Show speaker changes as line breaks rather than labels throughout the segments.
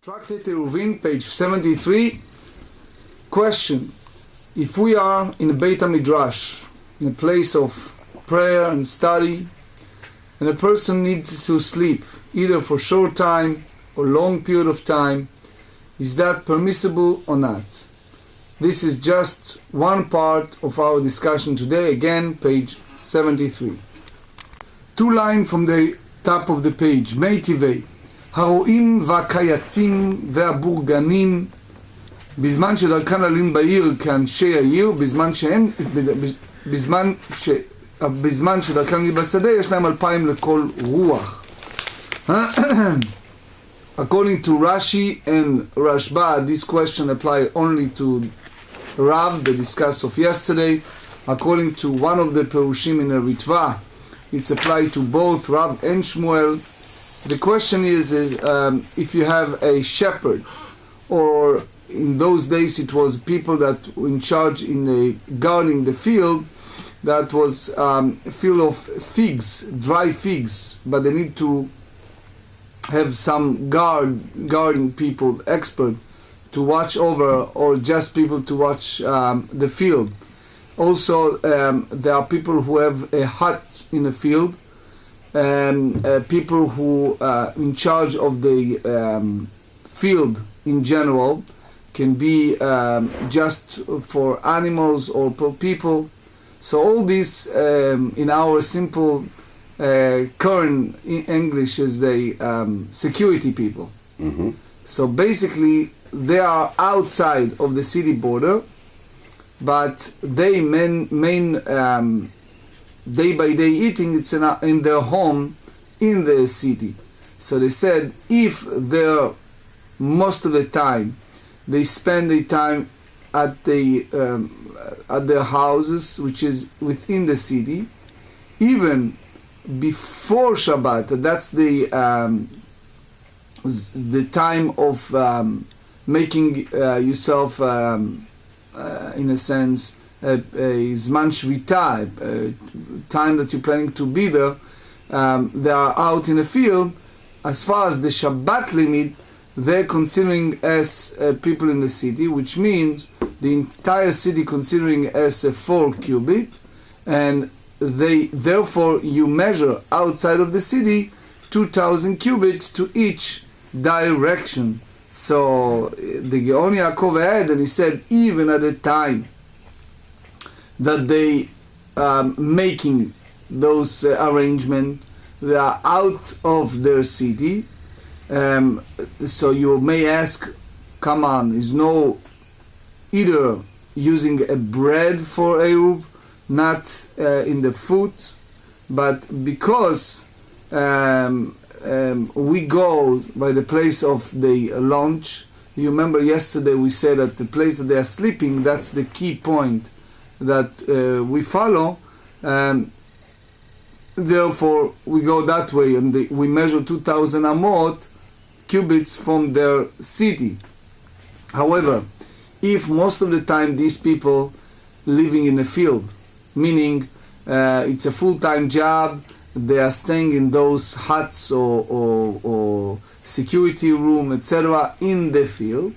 Tractate Círuvin, page 73. Question: if we are in a Beit HaMidrash, in a place of prayer and study, and a person needs to sleep, either for short time or long period of time, is that permissible or not? This is just one part of our discussion today. Again, page 73. Two lines from the top of the page. מי טבעי, הרועים והקייצים והבורגנים, בזמן שדרכן ללין בעיר כאנשי העיר, בזמן שדרכן ללין בשדה, יש להם 2,000 לכל רוח. According to Rashi and Rashba, this question applies only to Rav, the discuss of yesterday. According to one of the Perushim in a Ritva, it's applied to both Rav and Shmuel. The question is if you have a shepherd, or in those days it was people that were in charge in guarding the field, that was a field of figs, dry figs, but they need to have some guarding people, expert, to watch over, or just people to watch the field. Also, there are people who have a hut in the field, and people who are in charge of the field in general, can be just for animals or for people. So all this in our simple current English is the security people. Mm-hmm. So basically they are outside of the city border, but they main day by day eating, it's in their home in the city. So they said if they're most of the time they spend the time at their houses, which is within the city, even before Shabbat, that's the time of making yourself in a sense a Zman Shvita, time that you're planning to be there. They are out in the field. As far as the Shabbat limit, they're considering as people in the city, which means the entire city considering as a 4 cubit, and therefore you measure outside of the city 2,000 cubits to each direction. So the Gaon Yaakov had, and he said even at the time that they making those arrangements, they are out of their city. So you may ask, come on, is no either using a bread for Eruv, not in the food, but because we go by the place of the lunch. You remember yesterday we said that the place that they are sleeping, that's the key point that we follow. Therefore we go that way, and we measure 2,000 amot, cubits from their city. However, if most of the time these people living in a field, meaning it's a full-time job, they are staying in those huts or security room, etc., in the field.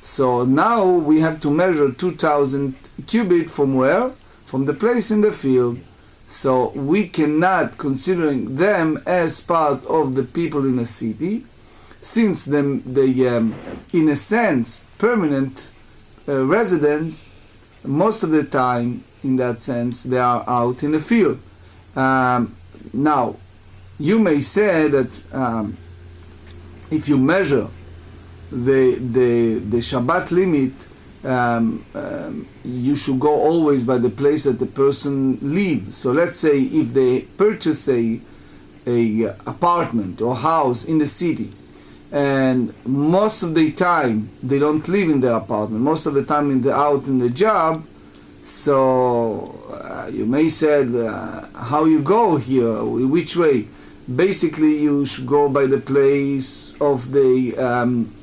So now we have to measure 2,000 cubit from where? From the place in the field. So we cannot considering them as part of the people in a city, since they in a sense permanent residents, most of the time in that sense they are out in the field. Now you may say that if you measure the Shabbat limit, you should go always by the place that the person lives. So let's say if they purchase a apartment or house in the city, and most of the time they don't live in the apartment, most of the time they're out in the job, so you may say how you go here, which way? Basically you should go by the place of the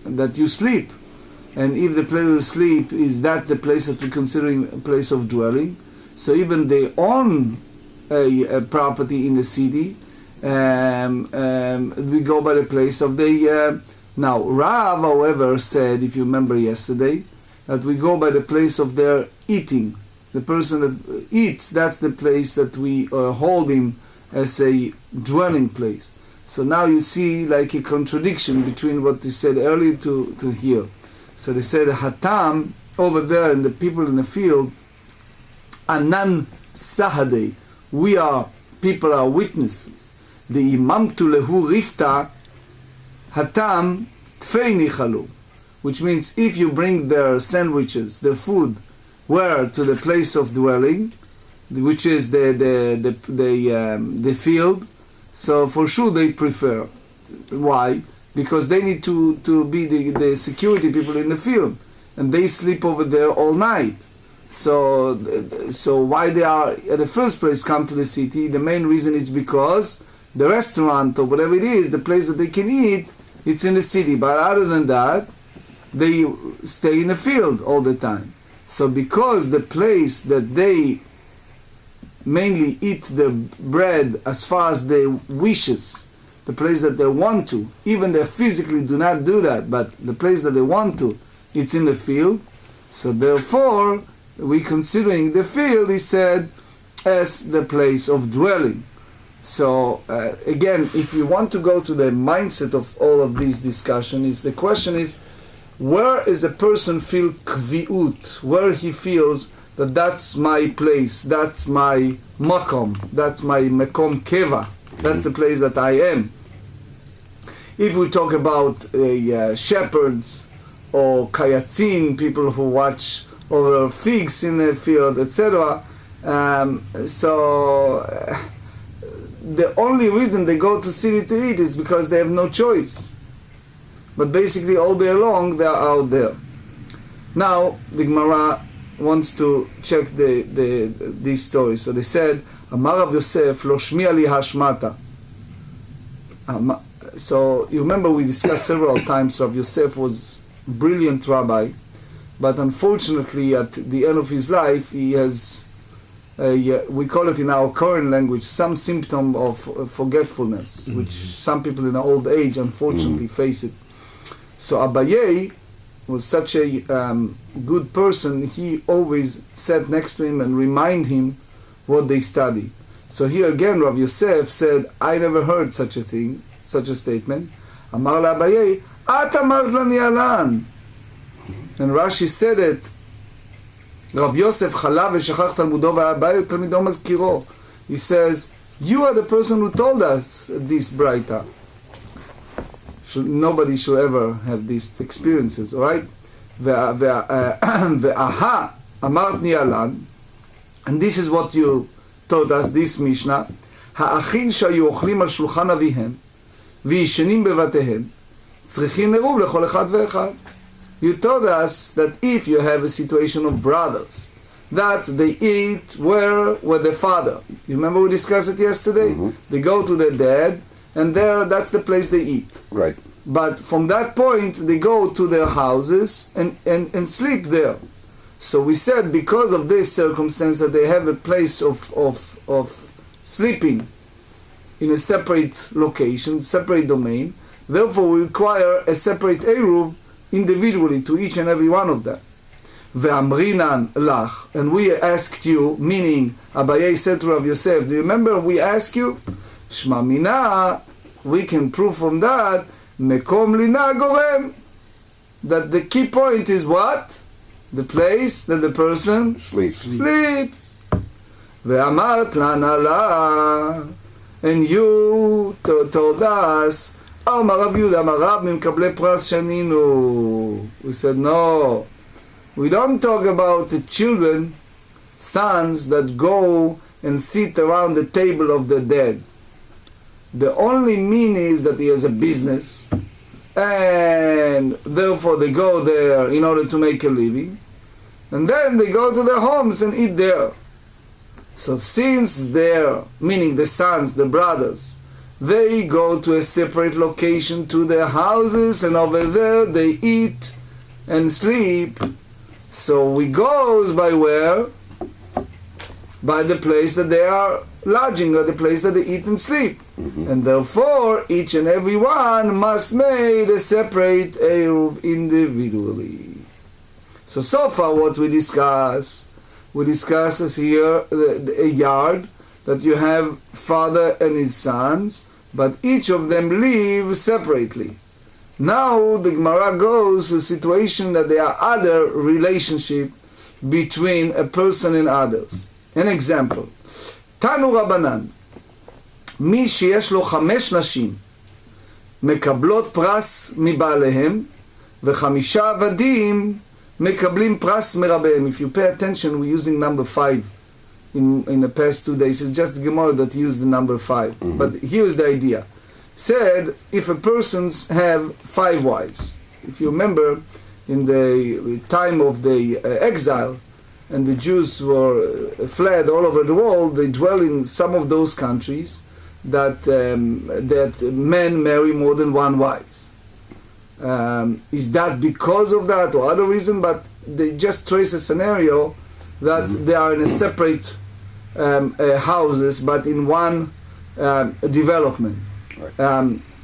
that you sleep, and if the place you sleep is that the place that we're considering a place of dwelling, so even they own a property in the city, we go by the place of the Now, Rav, however, said, if you remember yesterday, that we go by the place of their eating. The person that eats, that's the place that we hold him as a dwelling place. So now you see like a contradiction between what they said earlier to here. So they said, Hatam, over there, and the people in the field, Anan Sahade, people are witnesses. The Imam Lehu Rifta, Hatam Tfei Nichalu, which means if you bring their sandwiches, their food, where to the place of dwelling, which is the field, so for sure they prefer. Why? Because they need to be the security people in the field, and they sleep over there all night. So why they are at the first place come to the city? The main reason is because the restaurant or whatever it is, the place that they can eat, it's in the city. But other than that, they stay in the field all the time. So because the place that they mainly eat the bread as far as their wishes, the place that they want to, even they physically do not do that, but the place that they want to, it's in the field. So therefore, we considering the field, he said, as the place of dwelling. So again, if you want to go to the mindset of all of these discussions, the question is, where is a person feel kviut, where he feels that that's my place, that's my makom, that's my mekom keva, that's the place that I am. If we talk about shepherds or kayatzin, people who watch over figs in the field, etc. The only reason they go to city to eat is because they have no choice. But basically all day long they are out there. Now the Gemara wants to check these stories. So they said, Amar Rav Yosef lo shmi'a li hashmata. So you remember we discussed several times Rav Yosef was a brilliant rabbi, but unfortunately at the end of his life he has we call it in our current language some symptom of forgetfulness, which some people in old age unfortunately face it. So Abaye was such a good person, he always sat next to him and remind him what they study. So here again Rav Yosef said, I never heard such a thing, such a statement. Amar la Abaye, At amart lani alan. And Rashi said it, Rav Yosef chalav v'shachach talmudo v'abayu talmido mazkiro. He says, you are the person who told us this braita. Nobody should ever have these experiences, all right? Ve'aha amartni alan, and this is what you told us, this Mishnah, ha'achin שהיו אוכלים על שולחן אביהם וישנים בבתיהם צריכים עירוב לכל אחד ואחד. You told us that if you have a situation of brothers, that they eat where the father. You remember we discussed it yesterday? They go to their dad, and there, that's the place they eat.
Right.
But from that point, they go to their houses and sleep there. So we said because of this circumstance that they have a place of sleeping in a separate location, separate domain, therefore we require a separate eruv individually to each and every one of them. Ve'amrinan lach, and we asked you, meaning Abaye said to Rav Yosef, do you remember we asked you? Shma mina, we can prove from that, mekom lina gorem, that the key point is what? The place that the person sleeps. Ve'amart lana la, and you told us, we said, no, we don't talk about the children, sons that go and sit around the table of the dead. The only mean is that he has a business, and therefore they go there in order to make a living, and then they go to their homes and eat there. So since they're, meaning the sons, the brothers, they go to a separate location to their houses, and over there they eat and sleep. So we goes by where? by the place that they are lodging, or the place that they eat and sleep. And therefore, each and every one must make a separate Eruv individually. So far what we discuss is here a yard that you have father and his sons, but each of them live separately. Now the Gemara goes to a situation that there are other relationship between a person and others. An example, Tanu Rabbanan, מי שיש לו 5 נשים מקבלות פרס מבעליהם ו5 עבדים מקבלים פרס מרביהם. If you pay attention, we're using number 5 in the past 2 days. It's just the Gemara that used the number 5. But here's the idea. Said, if a person have 5 wives, if you remember in the time of the exile, and the Jews were fled all over the world, they dwell in some of those countries that men marry more than 1 wife. Is that because of that or other reason? But they just trace a scenario that they are in a separate houses, but in one development.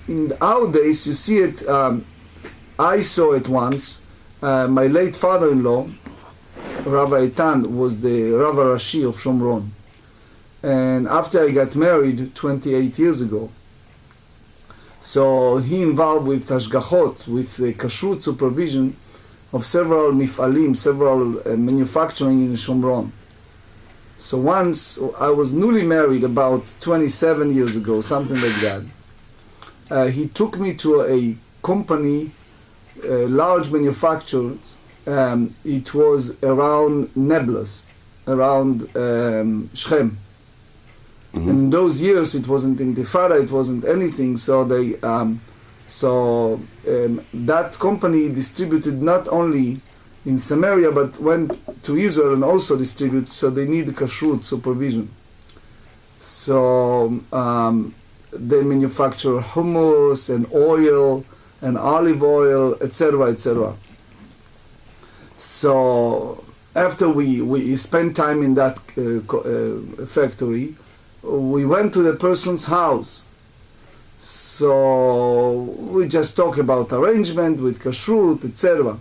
In our days, you see it. I saw it once. My late father-in-law, Rabbi Eitan, was the Rav Rashi of Shomron. And after I got married 28 years ago, so he involved with hashgachot, with kashrut supervision of several mif'alim, several manufacturing in Shomron. So once, I was newly married about 27 years ago, something like that. He took me to a company, large manufacturers. It was around Nablus, around Shechem. And in those years, it wasn't Intifada, it wasn't anything. So that company distributed not only in Samaria, but went to Israel and also distributed. So they need kashrut supervision. So they manufacture hummus and oil and olive oil, etc., etc. So after we spent time in that factory, we went to the person's house. So we just talk about arrangement with kashrut, etc.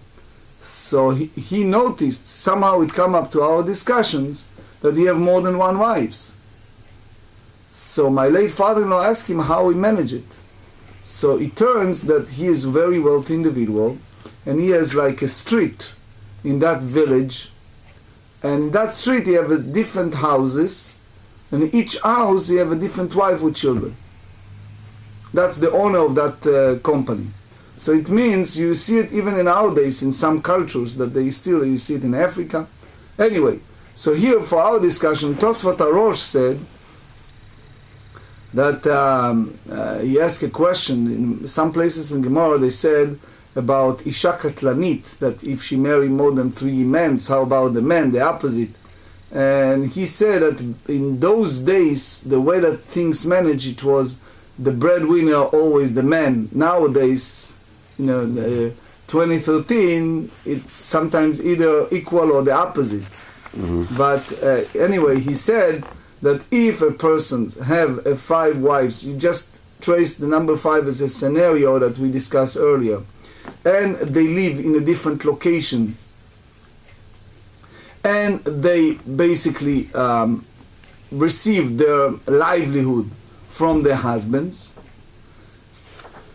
So he noticed, somehow it come up to our discussions, that he have more than 1 wife. So my late father-in-law asked him how he managed it. So it turns that he is a very wealthy individual, and he has like a street in that village, and in that street he have different houses, and in each house he have a different wife with children. That's the owner of that company. So it means you see it even in our days in some cultures, that you see it in Africa. Anyway, so here for our discussion, Tosfot Arosh said that he asked a question. In some places in Gemara they said about Isha Katlanit, that if she married more than 3 men, how about the men, the opposite? And he said that in those days, the way that things managed, it was the breadwinner always the man. Nowadays, 2013, it's sometimes either equal or the opposite. But anyway, he said that if a person have 5 wives, you just trace the number 5 as a scenario that we discussed earlier, and they live in a different location, and they basically receive their livelihood from their husbands.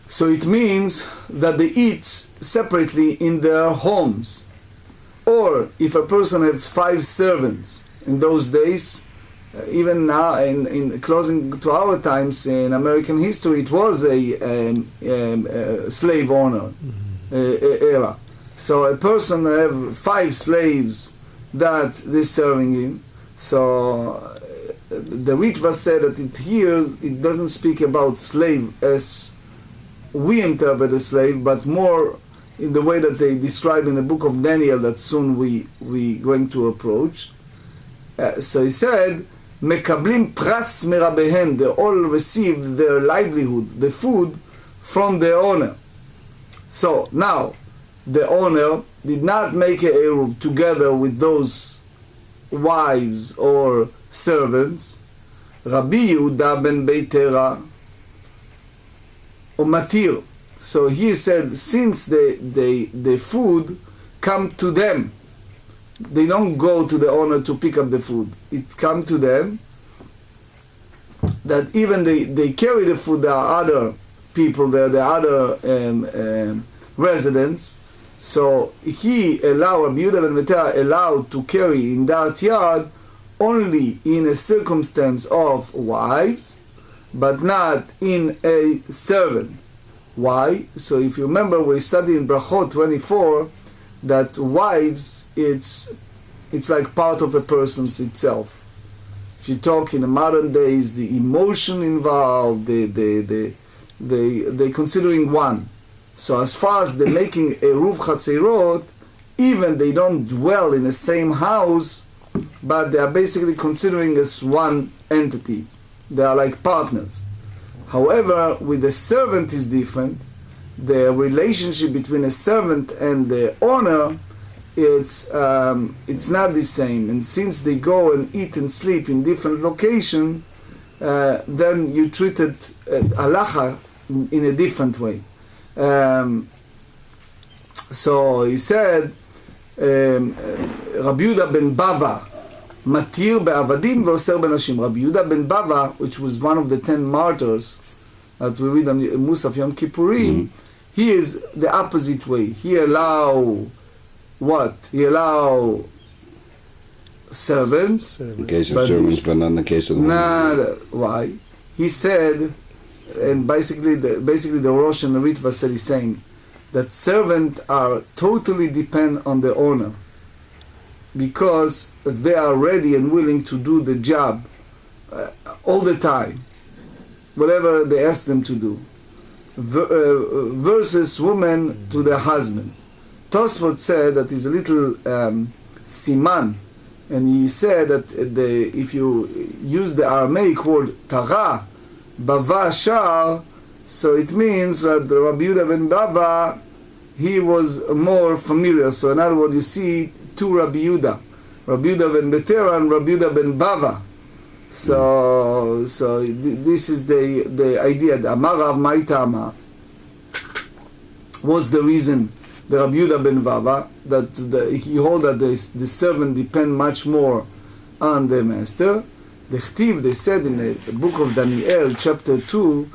So it means that they eat separately in their homes. Or if a person has 5 servants, in those days, even now in closing to our times in American history, it was a slave owner era. So a person have 5 slaves that they're serving him. So the Ritva said that it doesn't speak about slave as we interpret a slave, but more in the way that they describe in the book of Daniel that soon we going to approach. So he said, Mekablim pras merabehen, they all receive their livelihood, the food, from their owner. So now, the owner did not make an eruv together with those wives or servants, Rabbi Yehuda ben Beitera or Matir. So he said, since the food come to them, they don't go to the owner to pick up the food. It come to them, that even they carry the food, there are other people there, the other residents. So he allowed, Rabbi Yehuda ben Beitera allowed to carry in that yard only in a circumstance of wives, but not in a servant. Why? So if you remember, we studied in Brachot 24 that wives, it's like part of a person's itself. If you talk in the modern days, the emotion involved, they considering one. So as far as they're making Eruv Chatzerot, even they don't dwell in the same house, but they are basically considering as one entity. They are like partners. However, with the servant is different. The relationship between a servant and the owner, it's not the same. And since they go and eat and sleep in different locations, then you treat it halacha in a different way. So he said, Rabbi Yehuda ben Bava, Matir be'avadim ve'oser benashim. Rabbi Yehuda ben Bava, which was one of the 10 martyrs that we read on Musaf Yom Kippurim, he is the opposite way. He allow what? He allow servants.
In case of servants, but not in the case of the women.
Why? He said, and basically the Rosh and the Ritva said he's saying that servants are totally depend on the owner, because they are ready and willing to do the job all the time, whatever they ask them to do, versus women to their husbands. Tosfot said that is a little siman, and he said that if you use the Aramaic word tara, bava shar, so it means that Rabbi Yehuda ben Bava, he was more familiar. So in other words, you see two Rabbi Yehuda ben Beitera and Rabbi Yehuda ben Bava. So this is the idea. The Amar Rav Maitama was the reason. The Rabbi Yehuda ben Bava, that he hold that the servant depend much more on the master. The Chtiv, they said in the book of Daniel, chapter 2,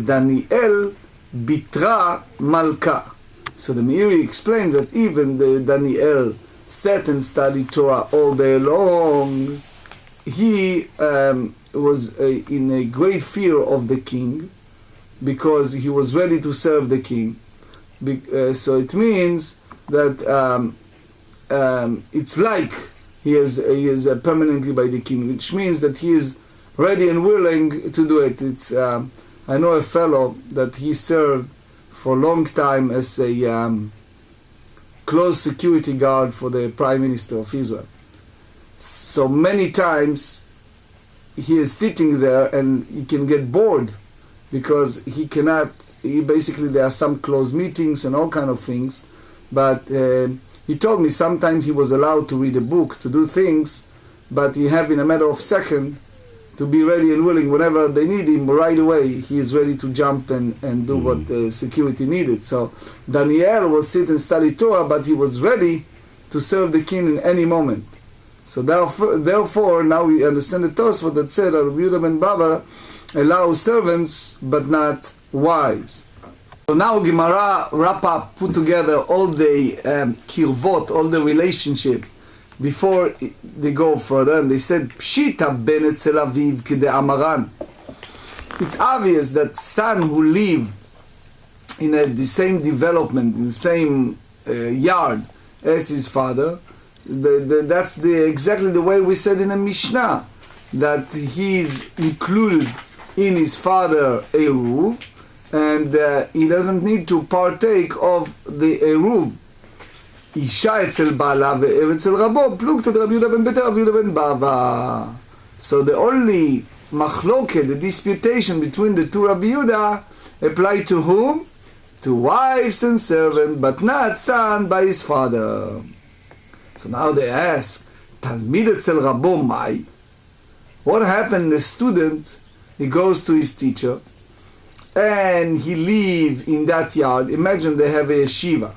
Daniel bitra malka. So the Meiri explains that even the Daniel sat and studied Torah all day long. He was in a great fear of the king, because he was ready to serve the king. So it means that it's like he is permanently by the king, which means that he is ready and willing to do it. It's I know a fellow that he served for a long time as a close security guard for the Prime Minister of Israel. So many times he is sitting there and he can get bored, because he cannot. Basically, there are some closed meetings and all kind of things, but he told me sometimes he was allowed to read a book, to do things, but he have in a matter of second to be ready and willing. Whenever they need him, right away he is ready to jump and do what the security needed. So Daniel will sit and study Torah, but he was ready to serve the king in any moment. So therefore now we understand the Tosfot that said that Rabbi Yehuda ben Bava allows servants but not wives. So now Gemara wrap up, put together all the kirvot, all the relationship before they go further, and they said Pshita ben etzel aviv kede amaran. It's obvious that son who live in the same development, in the same yard as his father, that's exactly the way we said in the Mishnah, that he's included in his father Eruv, and he doesn't need to partake of the Eruv. Isha etzel bala ve'ev etzel rabo, plukta Rabbi Yehuda ben Beitera, Rabbi Yehuda ben Bava. So the only machloket, the disputation between the two Rabbi Yehuda, apply to whom? To wives and servants, but not son by his father. So now they ask, Talmid etzel rabo mai? What happened? The student, he goes to his teacher, and he live in that yard. Imagine they have a yeshiva,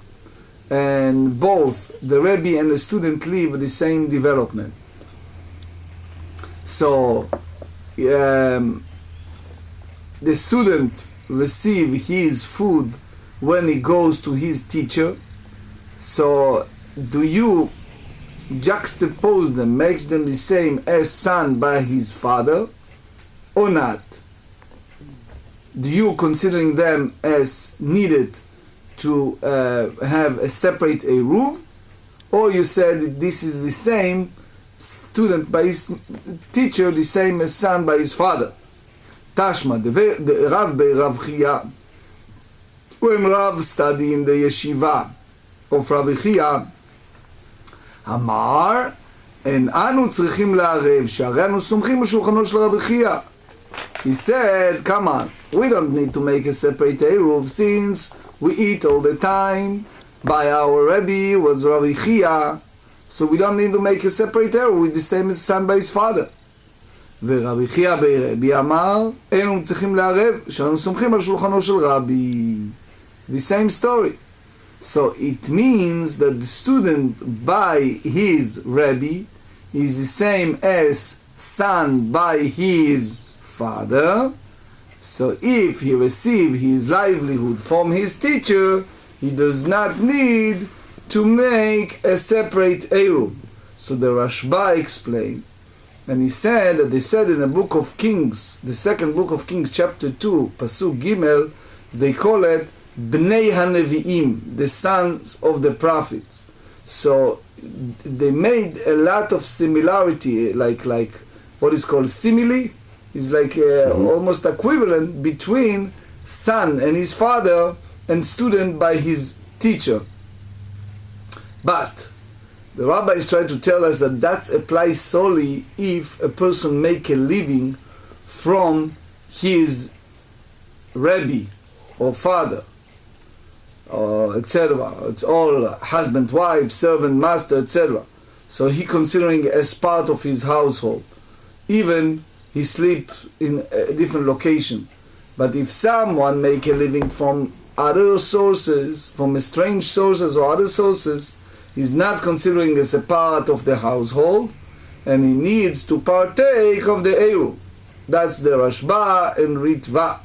and both the Rebbe and the student live the same development. So the student receive his food when he goes to his teacher. So do you juxtapose them, make them the same as son by his father, or not? Do you considering them as needed to have a separate eruv, or you said this is the same student by his teacher, the same as son by his father? Tashma, the Rav by Rav Chia, when Rav study in the yeshiva of Rav Chia, אמר, אין אנו צריכים לערב, שהרי אנו סומכים בשולחנו של רבי חייא. He said, come on, we don't need to make a separate eruv since we eat all the time. By our Rebbe was Rabbi Chia, so we don't need to make a separate eruv with the same as son by his father. ורבי חייא ברבי אמר, אנו צריכים לערב, שאנו סומכים על שולחנו של רבי. It's the same story. So it means that the student by his Rebbe is the same as son by his father. So if he receives his livelihood from his teacher, he does not need to make a separate eruv. So the Rashba explained, and he said that they said in the book of Kings, the second book of Kings, chapter 2, Pasuk Gimel, they call it Bnei HaNevi'im, the sons of the prophets. So they made a lot of similarity, like what is called simile, is like almost equivalent between son and his father and student by his teacher. But the rabbi is trying to tell us that that applies solely if a person make a living from his Rebbe or father, etc. It's all husband, wife, servant, master, etc. So he considering as part of his household. Even he sleep in a different location. But if someone make a living from other sources, from strange sources or other sources, he's not considering as a part of the household, and he needs to partake of the eruv. That's the Rashba and Ritva.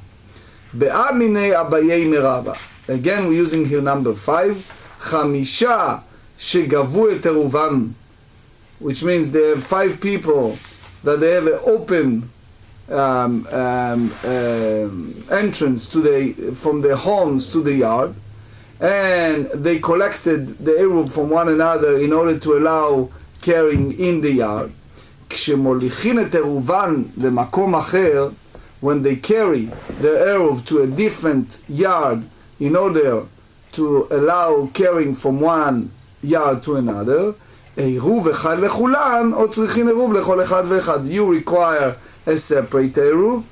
Be'amine abayei meraba. Again, we're using here number 5. Chamisha shegavu et eruvam, which means they have 5 people that they have an open entrance to from their homes to the yard, and they collected the eruv from one another in order to allow carrying in the yard. כשמוליכין את עירובין למקום אחר, when they carry the eruv to a different yard in order to allow carrying from one yard to another, עירוב אחד לכולן, או צריכין עירוב לכל אחד ואחד. You require a separate עירוב,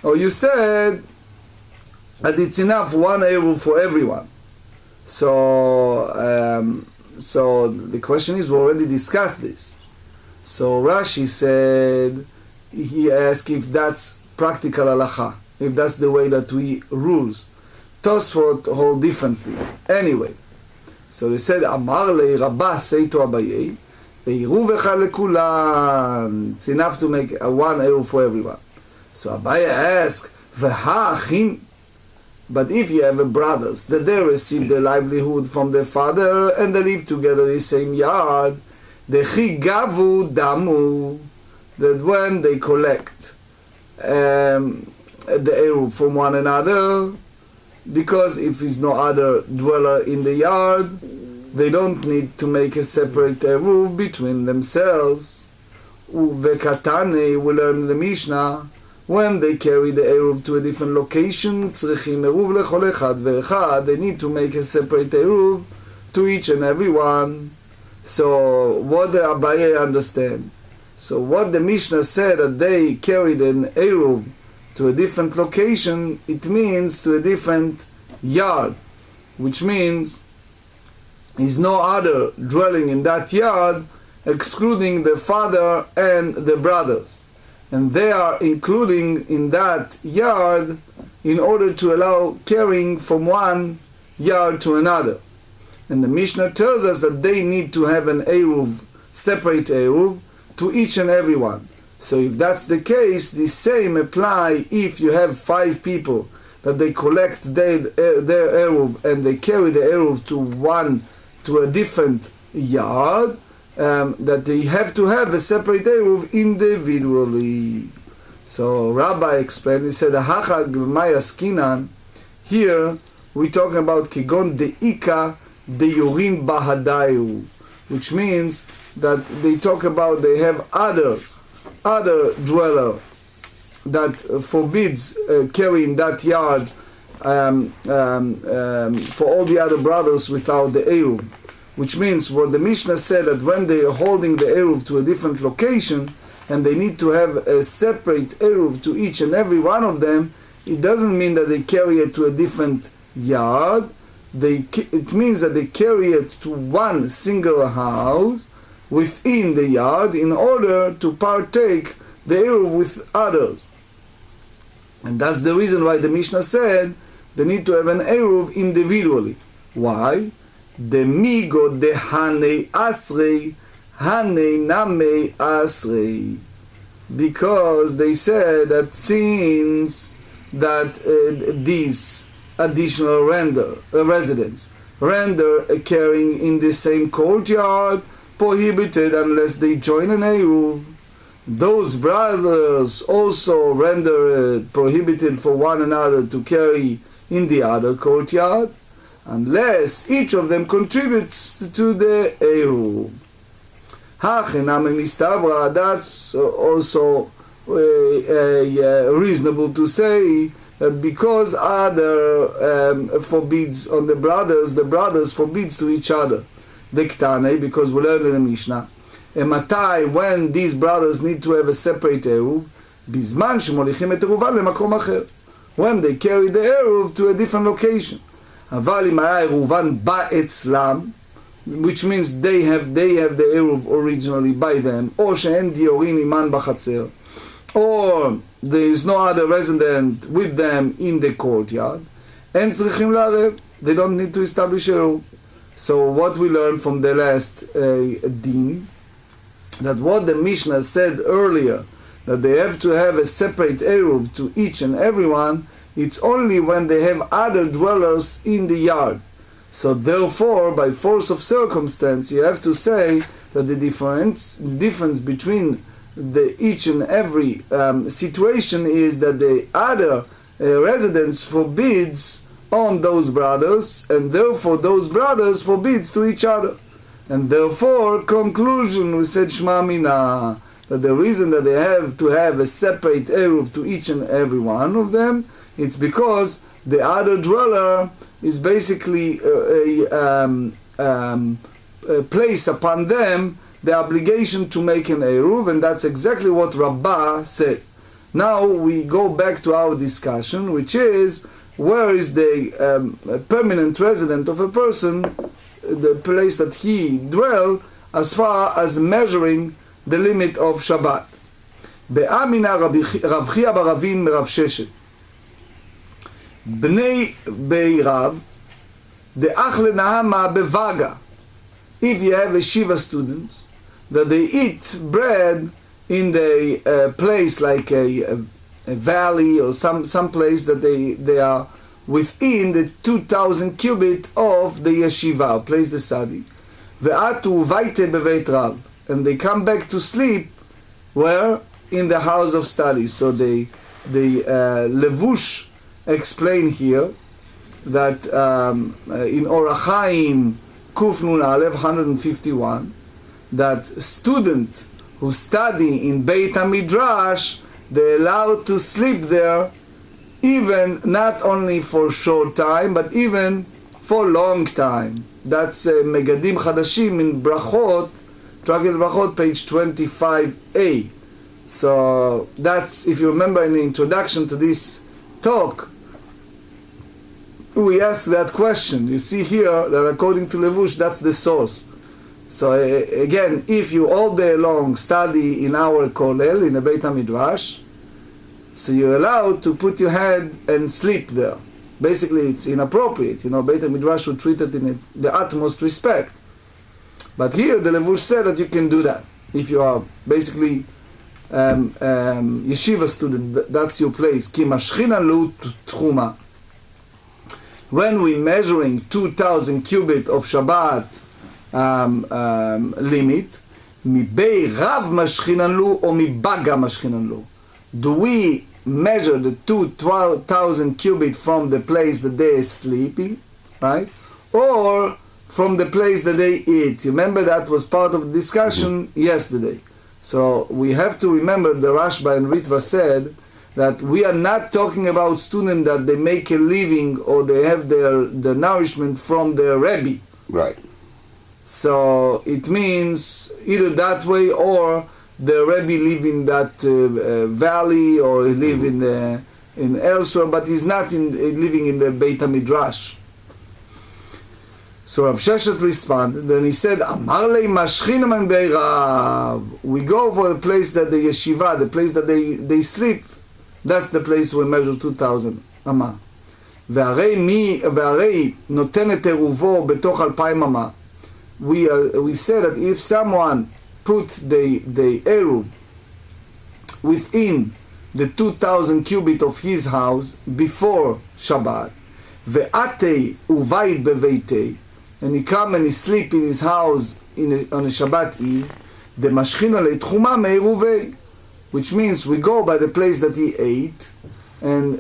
or you said that it's enough one עירוב for everyone. So the question is, we already discussed this. So Rashi said, he asked if that's practical halacha, if that's the way that we rules. Tosfot hold differently. Anyway, so they said, Amar le Rabbah say to Abaye, Eiruv echad lekulan. It's enough to make one eruv for everyone. So Abaye asked, V'ha achin. But if you have brothers that they receive their livelihood from their father and they live together in the same yard, the chigavu damu, that when they collect the eruv from one another, because if there's no other dweller in the yard, they don't need to make a separate eruv between themselves. Uvekatane, we learn in the Mishnah, when they carry the eruv to a different location, tzrichim eruv lechol echad ve'echad, they need to make a separate eruv to each and every one. So what the Abaye understand? So what the Mishnah said that they carried an eruv to a different location, it means to a different yard, which means is no other dwelling in that yard excluding the father and the brothers. and they are including in that yard in order to allow carrying from one yard to another. And the Mishnah tells us that they need to have an Eruv, separate Eruv, to each and every one. So if that's the case, the same apply if you have 5 people that they collect their Eruv and they carry the Eruv to a different yard, that they have to have a separate Eruv individually. So Rabbi explained, he said, here we're talking about Kigon De'ika De'yorin Bahadayu, which means that they talk about they have other dweller that forbids carrying that yard for all the other brothers without the Eruv. Which means what the Mishnah said, that when they are holding the Eruv to a different location and they need to have a separate Eruv to each and every one of them, it doesn't mean that they carry it to a different yard. It means that they carry it to one single house within the yard in order to partake the Eruv with others. And that's the reason why the Mishnah said they need to have an Eruv individually. Why? The migo de hane asrei, hane name asrei. Because they said that since that these additional residents render carrying in the same courtyard prohibited unless they join an Eruv, those brothers also render it prohibited for one another to carry in the other courtyard, unless each of them contributes to the Eruv. That's also reasonable to say that because other forbids on the brothers forbids to each other. Dektane, because we learned in the Mishnah, Matai, when these brothers need to have a separate Eruv, Bizman shemolichim et Eruvan lemakom acher, when they carry the Eruv to a different location. Aval im haya Eruvan ba'etzlam, which means they have the Eruv originally by them, or she'en diorin iman b'chatzer, or there is no other resident with them in the courtyard, and tzrichim la'arev, they don't need to establish Eruv. So what we learn from the last din, that what the Mishnah said earlier, that they have to have a separate Eruv to each and every one, it's only when they have other dwellers in the yard. So therefore, by force of circumstance, you have to say that the difference between each and every situation is that the other residence forbids on those brothers, and therefore those brothers forbids to each other. And therefore, conclusion, we said Shema Mina, that the reason that they have to have a separate Eruv to each and every one of them, it's because the other dweller is basically place upon them the obligation to make an Eruv, and that's exactly what Rabbah said. Now we go back to our discussion, which is, where is the permanent resident of a person, the place that he dwell, as far as measuring the limit of Shabbat. Be'amina Rav Chia Baravin Merav Sheshet Bnei Beirav De'ach Lenahama Bevaga. If you have a Shiva students that they eat bread in the place like a valley or some place that they are within the 2,000 cubit of the yeshiva, place the study. Ve'atu vaite beveit Rav, and they come back to sleep where? In the house of study. So the Levush explain here that in Orach Chaim Kuf Nun Aleph 151, that student who study in Beit HaMidrash, they're allowed to sleep there, even not only for short time, but even for long time. That's Megadim Chadashim in Brachot, Tractate Brachot, page 25a. So that's, if you remember in the introduction to this talk, we asked that question. You see here that according to Levush, that's the source. So again, if you all day long study in our kollel, in the Beit HaMidrash, so you're allowed to put your head and sleep there. Basically, it's inappropriate. Beit HaMidrash would treat it in the utmost respect. But here, the Levush said that you can do that. If you are basically yeshiva student, that's your place. Ki mashchina lu tchuma. When we're measuring 2,000 cubit of Shabbat limit, מבית רב משכינן לו או מבגה משכינן לו? Do we measure the 2,000 cubit from the place that they are sleeping, right? Or from the place that they eat? You remember that was part of the discussion yesterday. So we have to remember the Rashba and Ritva said that we are not talking about students that they make a living or they have their nourishment from their Rebbe.
Right.
So it means either that way or the Rebbe live in that valley or he live in elsewhere, but he's not living in the Beit HaMidrash. So Rav Sheshet responded, and he said, Amar lei mashchina man beirav. We go for the place that the yeshiva, the place that they sleep. That's the place we measure 2,000 אמה. והרי נותן את עירובו בתוך 2,000 אמה. We said that if someone put the Eruv within the 2,000 cubit of his house before Shabbat, ve'atei uvayit beveitei, and he come and he sleep in his house on a Shabbat Eve, the mashchina leitchuma me'iruvei, which means we go by the place that he ate, and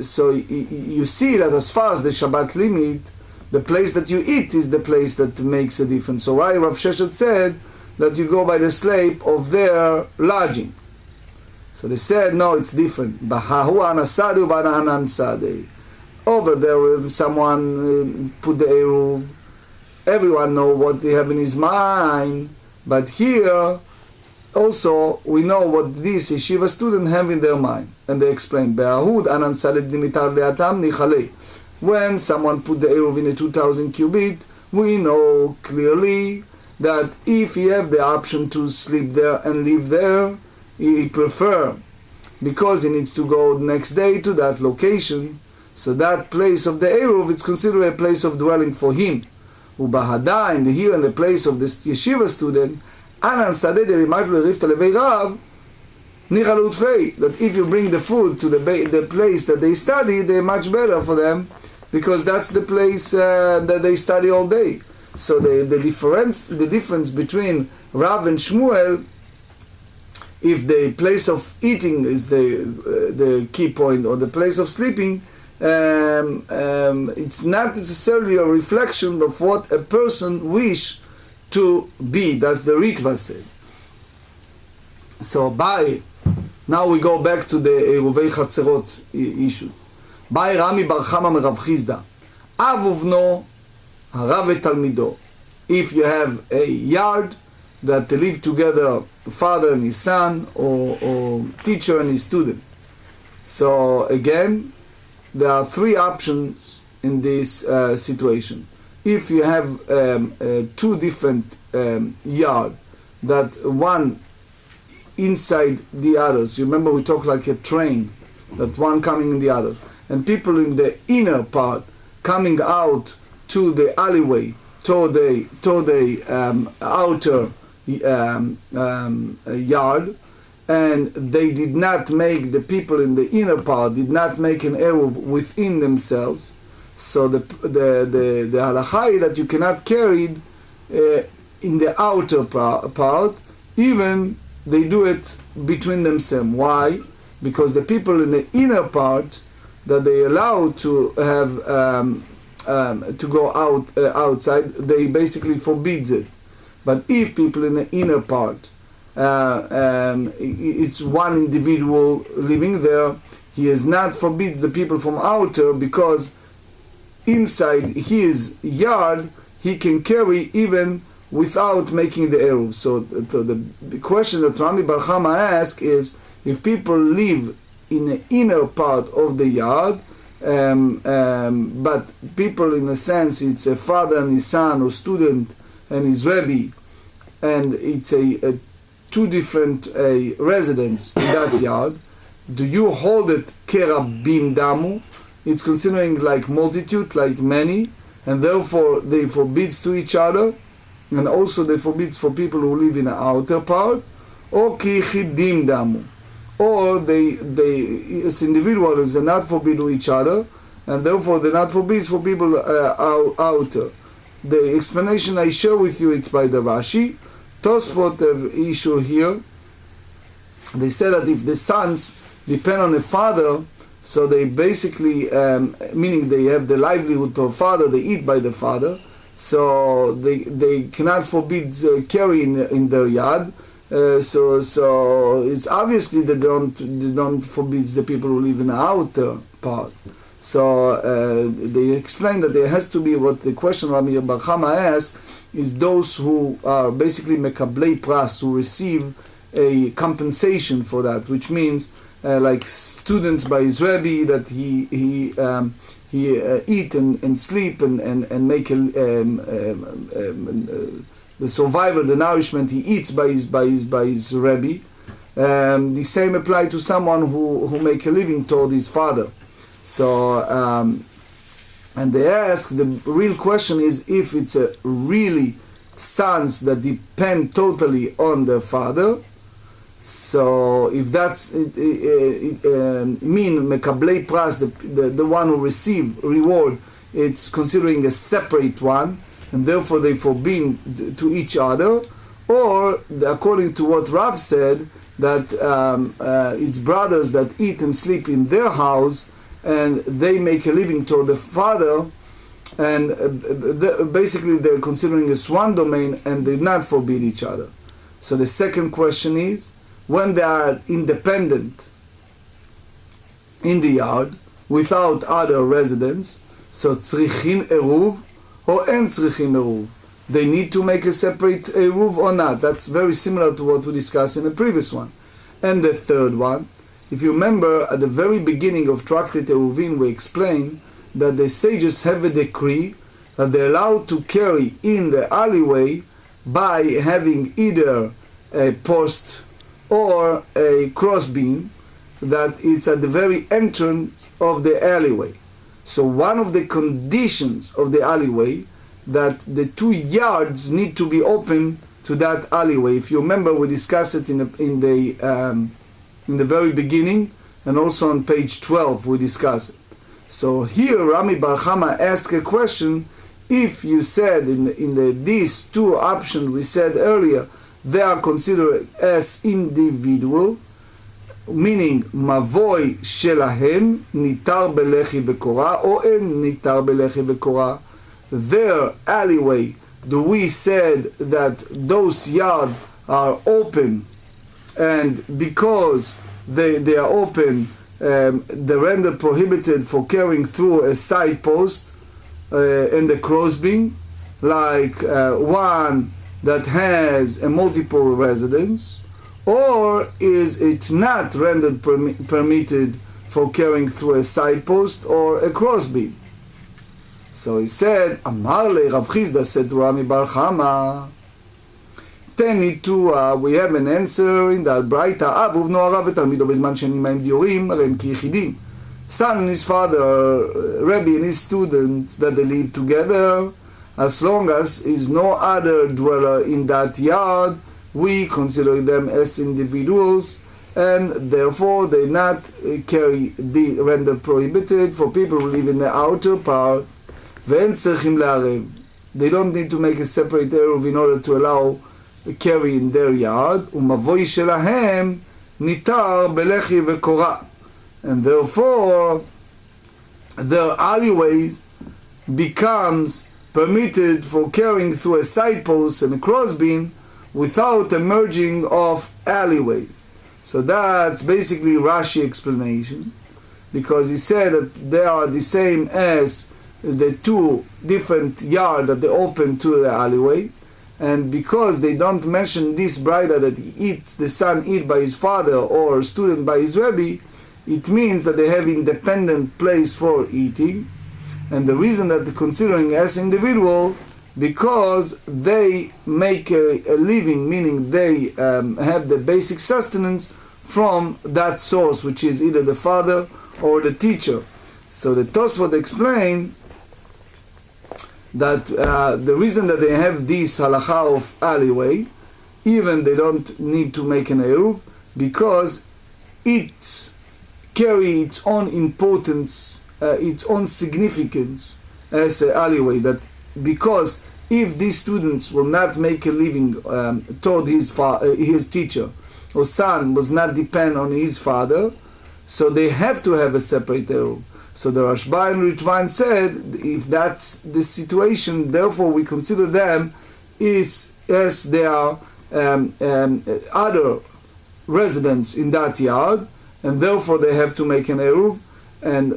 so you see that as far as the Shabbat limit, the place that you eat is the place that makes a difference. So why Rav Sheshet said that you go by the slab of their lodging. So they said, no, it's different. Over there, when someone put the Eruv, everyone know what they have in his mind, but here, also, we know what these yeshiva students have in their mind. And they explain, when someone put the Eruv in a 2,000 cubit, we know clearly that if he have the option to sleep there and live there, he prefer, because he needs to go next day to that location, so that place of the Eruv, it's considered a place of dwelling for him. Ubahada, and here in the place of this yeshiva student, that if you bring the food to the place that they study, they're much better for them, because that's the place that they study all day. So the difference between Rav and Shmuel, if the place of eating is the key point, or the place of sleeping, it's not necessarily a reflection of what a person wish to be. That's the Ritva said. So now we go back to the Eruvei Chatzerot issue. Bai Rami Bar Chama Merav Chizda, Av uvno harav et talmido. If you have a yard that they live together, father and his son, or teacher and his student. So again, there are three options in this situation. If you have two different yards, that one inside the others, you remember we talked like a train, that one coming in the other, and people in the inner part coming out to the alleyway, toward the outer yard, and they did not make, the people in the inner part did not make an Eruv within themselves. So the halacha is that you cannot carry it in the outer part, even they do it between themselves. Why? Because the people in the inner part that they allow to have to go outside, they basically forbids it. But if people in the inner part, it's one individual living there, he is not forbids the people from outer, because inside his yard he can carry even without making the Eruv. So the question that Rami Bar Chama asked is, if people live in the inner part of the yard, but people in a sense, it's a father and his son, or student and his Rebbe, and it's a two different residents in that yard, do you hold it kerabim damu? It's considering like multitude, like many, and therefore they forbids to each other, and also they forbids for people who live in the outer part, or ki chidim damu, or they as individuals they not forbid to each other, and therefore they're not forbids for people outer. The explanation I share with you, it's by the Rashi. Tosfot have issue here. They say that if the sons depend on the father, so they basically, meaning they have the livelihood of father, they eat by the father, so they cannot forbid carry in their yard. So it's obviously they don't forbid the people who live in the outer part. So they explain that there has to be what the question Rabbi Bar Chama asks is those who are basically mekablei pras, who receive a compensation for that, which means like students by his Rebbe, that he eat and sleep and make the survivor, the nourishment he eats by his Rebbe. The same apply to someone who make a living toward his father. So and they ask, the real question is if it's a really sons that depend totally on their father. So if that's mean mekablei pras, the one who receive reward, it's considering a separate one, and therefore they forbid to each other, or according to what Rav said, that it's brothers that eat and sleep in their house, and they make a living toward the father, and basically they're considering a swan domain, and they not forbid each other. So the second question is, when they are independent in the yard without other residents, so tzrichin eruv or en tzrichin eruv, they need to make a separate eruv or not? That's very similar to what we discussed in the previous one. And the third one, if you remember at the very beginning of Tractate Eiruvin, we explained that the sages have a decree that they're allowed to carry in the alleyway by having either a post or a crossbeam, that it's at the very entrance of the alleyway. So one of the conditions of the alleyway, that the 2 yards need to be open to that alleyway. If you remember, we discussed it in the very beginning, and also on page 12 we discussed it. So here Rami Bar Chama asked a question. If you said in these 2 options we said earlier, they are considered as individual, meaning mavoi shelahen nitar belechi vekora or en nitar belechi vekora. Their alleyway, do we said that those yards are open, and because they are open, the render prohibited for carrying through a side post and the crossbeam, like one that has a multiple residence, or is it not rendered permitted for carrying through a side post or a crossbeam? So he said, Amar le Rav Chizda, said to Rami Bar Chama, we have an answer in that Braita, Av uvno harav v'talmido b'zman shenim ha'im diorim, הרי הם כיחידים. Son and his father, Rebbe and his student, that they live together, as long as is no other dweller in that yard, we consider them as individuals, and therefore they not carry the render prohibited for people who live in the outer part. ואין צריכים לערב. They don't need to make a separate eruv in order to allow carry in their yard. ומבוי שלהם ניתר בלחי וקורה. And therefore their alleyways becomes permitted for carrying through a side post and a crossbeam without a merging of alleyways. So that's basically Rashi explanation, because he said that they are the same as the 2 different yards that they open to the alleyway, and because they don't mention this brida that the son eat by his father or student by his Rebbe, it means that they have independent place for eating, and the reason that they're considering as individual because they make a living, meaning they have the basic sustenance from that source, which is either the father or the teacher. So the Tosfot explain that the reason that they have this halacha of alleyway, even they don't need to make an eruv, because it carry its own importance, its own significance as an alleyway. That because if these students will not make a living toward his teacher, or son was not depend on his father, so they have to have a separate eruv. So the Rashba and Ritvan said, if that's the situation, therefore we consider them as they are other residents in that yard, and therefore they have to make an eruv, and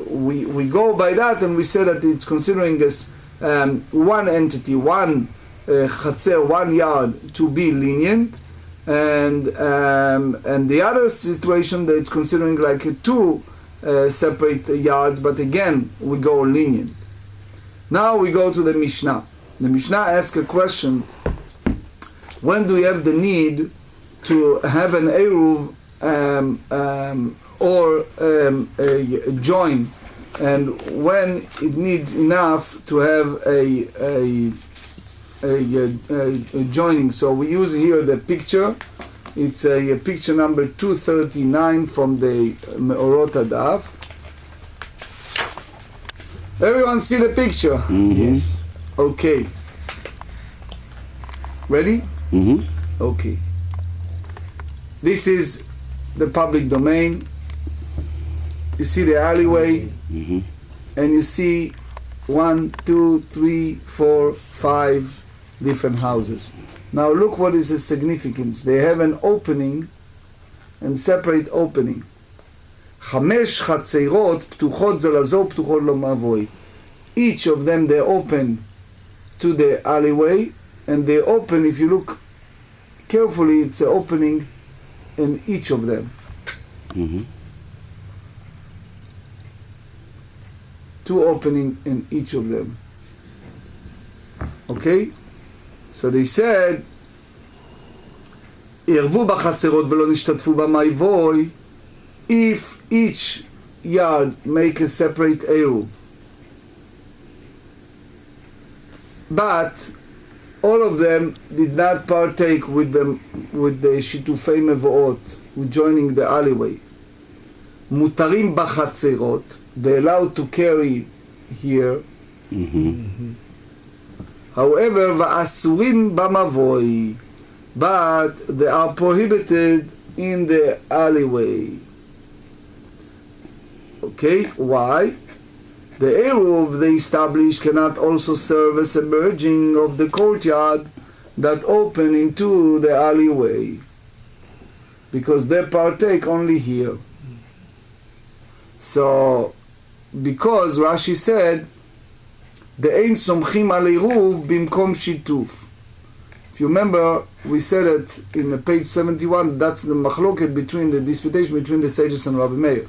we go by that, and we say that it's considering as one entity, one chatzer, one yard to be lenient, and the other situation that it's considering like two separate yards, but again we go lenient. Now we go to the Mishnah. The Mishnah asks a question: when do we have the need to have an eruv or a join, and when it needs enough to have a joining? So we use here the picture. It's a picture number 239 from the Meorot Daf. Everyone see the picture?
Mm-hmm.
Yes. Okay. Ready?
Mm-hmm.
Okay. This is the public domain. You see the alleyway,
Mm-hmm.
and you see 1, 2, 3, 4, 5 different houses. Now look what is the significance. They have an opening and separate opening. 5 חצרות פתוחות זו לזו פתוחות למבוי. Each of them they open to the alleyway, and they open, if you look carefully, it's an opening in each of them.
Mm-hmm.
2 openings in each of them. Okay? So they said, עירבו בחצרות ולא נשתתפו במאבוי, if each yard make a separate eruv, but all of them did not partake with the שיתופי מבואות, with joining the alleyway. מותרים בחצרות, they allowed to carry here.
Mm-hmm.
However, ואסורים במבוי, but they are prohibited in the alleyway. Okay, why? The eruv they established cannot also serve as a merging of the courtyard that open into the alleyway, because they partake only here. So, because Rashi said, the ein somchim al eruv bimkom shituf. If you remember, we said it in page 71, that's the machloket between the disputation between the sages and Rabbi Meir.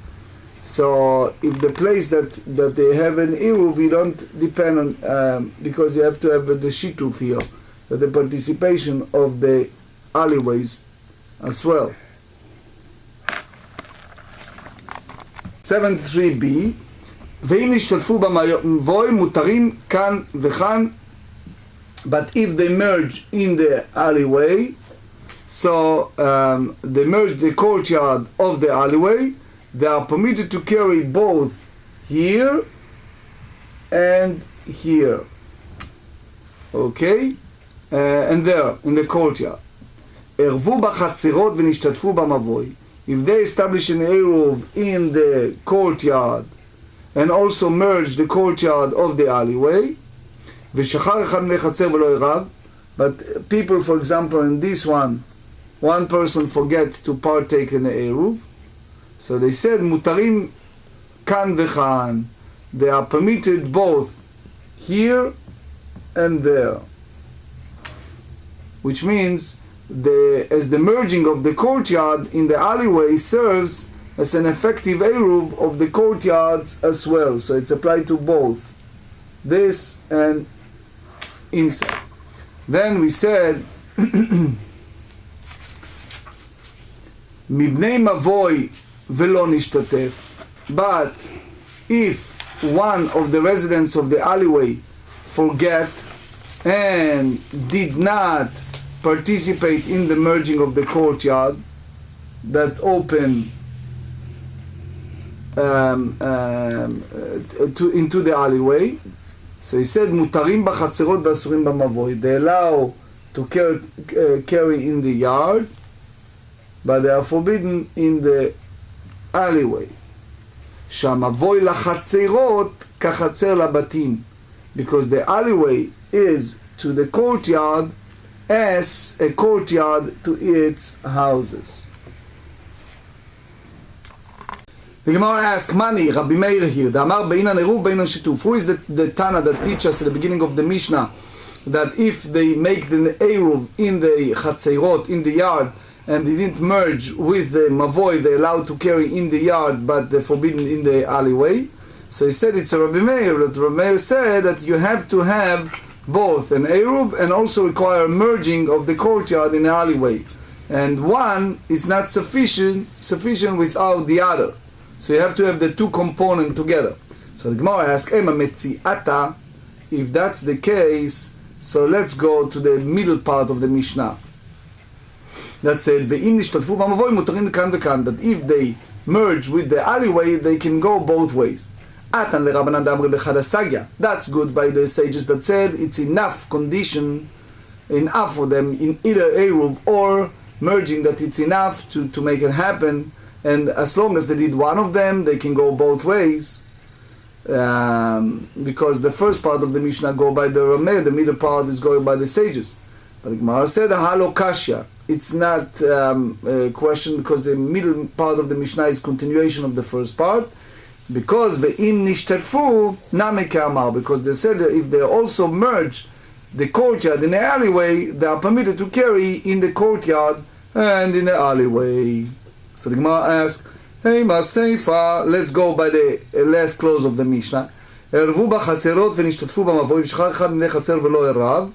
So if the place that they have an eruv, we don't depend on, because you have to have the shituf here, the participation of the alleyways as well. 73b, ואם נשתתפו במבוי מותרים כאן וכאן, but if they merge in the alleyway, so they merge the courtyard of the alleyway, they are permitted to carry both here and here, okay, and there in the courtyard. ערבו בחצרות ונשתתפו במבוי. If they establish an eruv in the courtyard and also merge the courtyard of the alleyway, ושחר אחד מחצר ולא ערב, but people, for example, in this one person forget to partake in the eruv, so they said mutarim kan v'chan, they are permitted both here and there, which means as the merging of the courtyard in the alleyway serves as an effective eruv of the courtyards as well, so it's applied to both. this and inside. Then we said מבני מבוי ולא נשתתף, but if one of the residents of the alleyway forget and did not participate in the merging of the courtyard that opened into the alleyway, so he said מותרים בחצרות ואסורים במבוי. They allow to carry in the yard, but they are forbidden in the alleyway. שהמבוי לחצרות כחצר לבתים, because the alleyway is to the courtyard as a courtyard to its houses. The Gemara asks, Mani, Rabbi Meir here, the Amar Beinan Eruv Beinan Shituf. Who is the Tana that teaches us at the beginning of the Mishnah that if they make the Eruv in the Chatzerot, in the yard, and they didn't merge with the Mavoy, they're allowed to carry in the yard, but they're forbidden in the alleyway? So he said it's a Rabbi Meir, that Rabbi Meir said that you have to have both an Eruv and also require merging of the courtyard in the alleyway. And one is not sufficient without the other. So you have to have the two components together. So the Gemara asks, Ema metziata, if that's the case, so let's go to the middle part of the Mishnah. That said, Ve'im nishtatfu b'mavoi mutarin kan v'kan, that if they merge with the alleyway, they can go both ways. Atan leRabbanan d'amri b'chad hasagya. That's good by the sages that said it's enough condition, enough for them in either Eruv or merging, that it's enough to make it happen. And as long as they did one of them, they can go both ways. Because the first part of the Mishnah go by the Rameh, the middle part is going by the sages. But the Gemara said, Halo Kashya. It's not a question, because the middle part of the Mishnah is continuation of the first part. Because Ve'im nishtatfu name ke'amar, because they said that if they also merge the courtyard in the alleyway, they are permitted to carry in the courtyard and in the alleyway. So the Gemara asks, hey, Maseifa, let's go by the last clause of the Mishnah. ערבו בחצרות ונשתתפו במבוי ושכח אחד מבני חצר ולא ערב,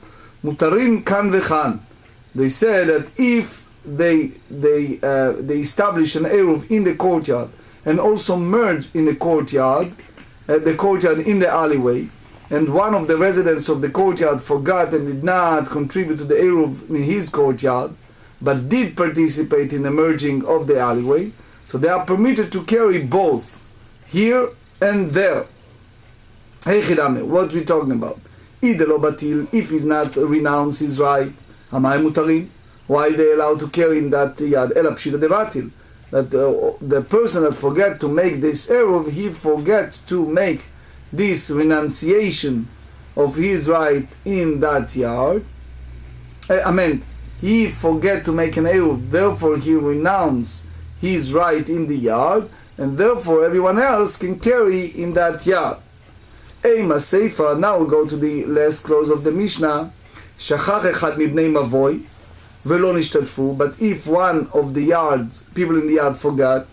מותרים כאן וכאן. They said that if they establish an Eruv in the courtyard and also merge in the courtyard in the alleyway, and one of the residents of the courtyard forgot and did not contribute to the Eruv in his courtyard, but did participate in the merging of the alleyway, so they are permitted to carry both, here and there. Hey Chidame, what are we talking about? If he's not renounced his right, Hamay Mutarim, why are they allowed to carry in that yard? Ela Pshita Devatil, that the person that forget to make this Eruv, he forgets to make this renunciation of his right in that yard. He forget to make an Eruv, therefore he renounces his right in the yard, and therefore everyone else can carry in that yard. Eima Seifa, now we go to the last clause of the Mishnah. Shachach echad mibnei mavoi velo nishtatfu, but if one of the yards, people in the yard forgot,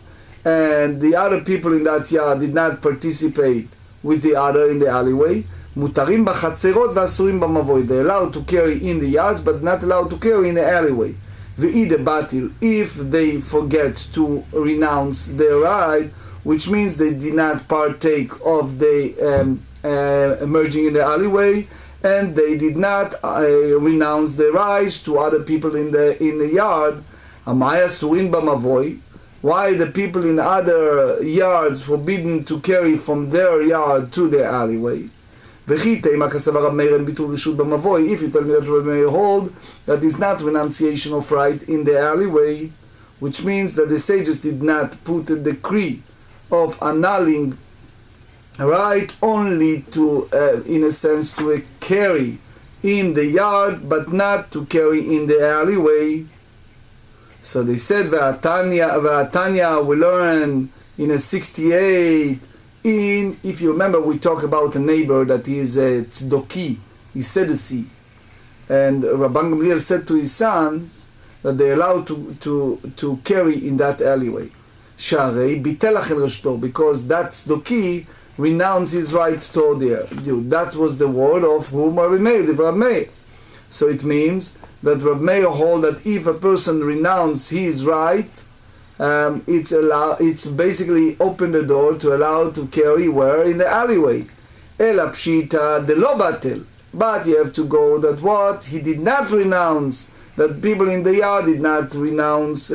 and the other people in that yard did not participate with the other in the alleyway, mutarim b'chatzerot v'asurim b'mavoi. They're allowed to carry in the yards, but not allowed to carry in the alleyway. Ve'ide batil, if they forget to renounce their right, which means they did not partake of the merging in the alleyway, and they did not renounce their rights to other people in the yard. Amaya surin b'mavoi. Why the people in other yards forbidden to carry from their yard to the alleyway? If you tell me that Rabbi Meir hold that is not renunciation of right in the alleyway, which means that the sages did not put a decree of annulling right only to, in a sense, to carry in the yard, but not to carry in the alleyway. So they said, V'atanya, we learn in a 68, if you remember, we talk about a neighbor that is a tzdoki, he's Sadducee, and Rabban Gamliel said to his sons that they're allowed to carry in that alleyway. Sharei bitelach el reshto, because that tzdoki renounce his right toward you. That was the word of whom Rabbi Meir. So it means that Rabbi Meir hold that if a person renounces his right, it's basically open the door to allow to carry where in the alleyway. Ela pshita de lo batel. But you have to go that what he did not renounce, that people in the yard did not renounce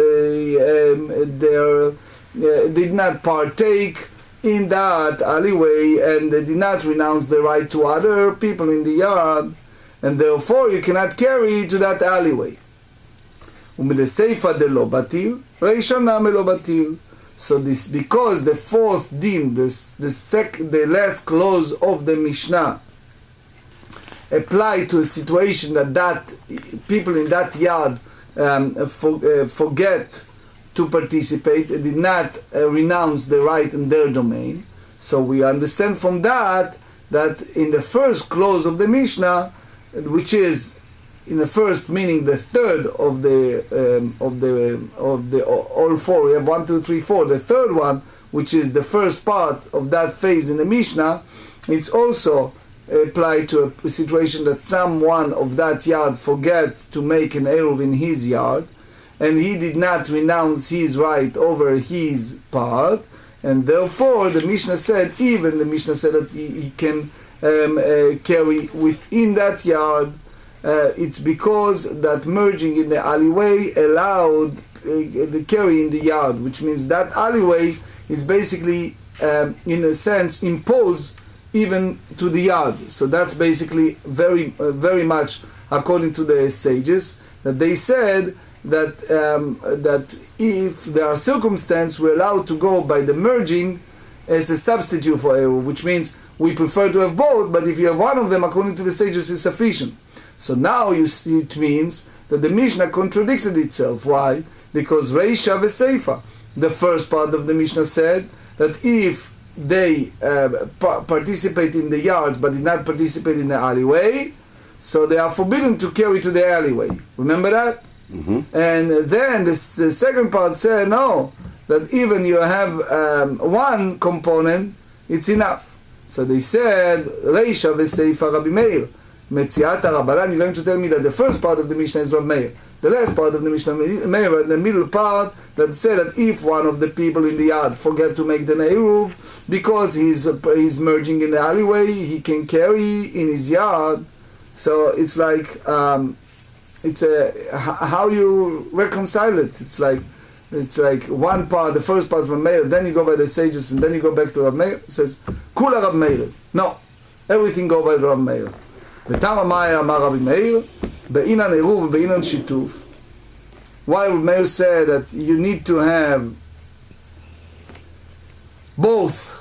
did not partake in that alleyway, and they did not renounce the right to other people in the yard, and therefore you cannot carry to that alleyway. So this, because the fourth din, the last clause of the Mishnah, apply to a situation that people in that yard forget to participate and did not renounce the right in their domain. So we understand from that in the first clause of the Mishnah, which is in the first meaning the third of the all four, we have 1, 2, 3, 4. The third one, which is the first part of that phase in the Mishnah, it's also applied to a situation that someone of that yard forget to make an eruv in his yard, and he did not renounce his right over his part, and therefore the Mishnah said that he can carry within that yard. It's because that merging in the alleyway allowed the carry in the yard, which means that alleyway is basically in a sense imposed even to the yard. So that's basically very much according to the sages, that they said that if there are circumstances, we're allowed to go by the merging as a substitute for eruv, which means we prefer to have both, but if you have one of them, according to the sages, is sufficient. So now you see it means that the Mishnah contradicted itself. Why? Because Reisha v'Seifa, the first part of the Mishnah said that if they participate in the yards but did not participate in the alleyway, so they are forbidden to carry to the alleyway. Remember that? Mm-hmm. And then the second part said no, that even you have one component, it's enough. So they said Reisha v'Seifa Rabbi Meir. Metziat Rabbanan, you're going to tell me that the first part of the Mishnah is Rabbi Meir, the last part of the Mishnah Meir, and the middle part that said that if one of the people in the yard forget to make the eruv because he's merging in the alleyway, he can carry in his yard. So it's like how you reconcile it. It's like one part, the first part from Meir, then you go by the sages, and then you go back to Rabbi Meir. It says Kula Rabbi Meir. No, everything go by Rabbi Meir. ותמה מה אמר רבי מאיר בעינן עירוב ובעינן שיתוף. Why Rabbi Meir said that you need to have both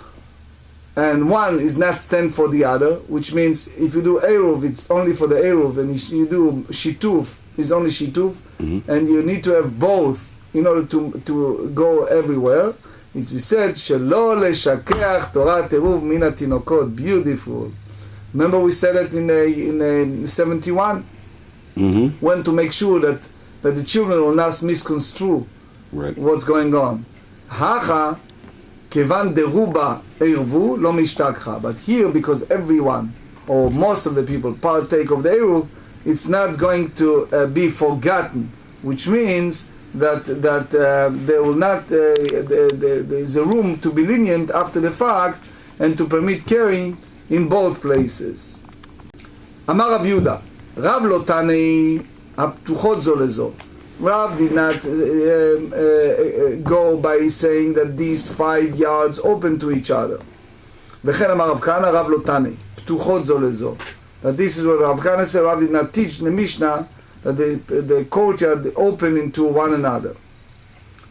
and one is not stand for the other, which means if you do eruv, it's only for the eruv, and if you do shituf, it's only shituf, and you need to have both in order to go everywhere. It's we said שלא לשכח תורת עירוב מן התינוקות. Beautiful. Remember we said it in 71? Mm-hmm. When to make sure that the children will not misconstrue what's going on. Hacha, kevan deruba ervu lo mishtakcha. But here, because everyone, or most of the people, partake of the eruv, it's not going to be forgotten, which means that there will not, there is a room to be lenient after the fact and to permit carrying in both places. Amar Rav Yehuda, Rav lo tanei הפתוחות זו לזו. Rav did not go by saying that these 5 yards open to each other. וכן אמר רב כהנא, רב לא תניא, פתוחות זו לזו. That this is what Rav Kehana said. Rav did not teach the Mishnah that the courtyard open into one another.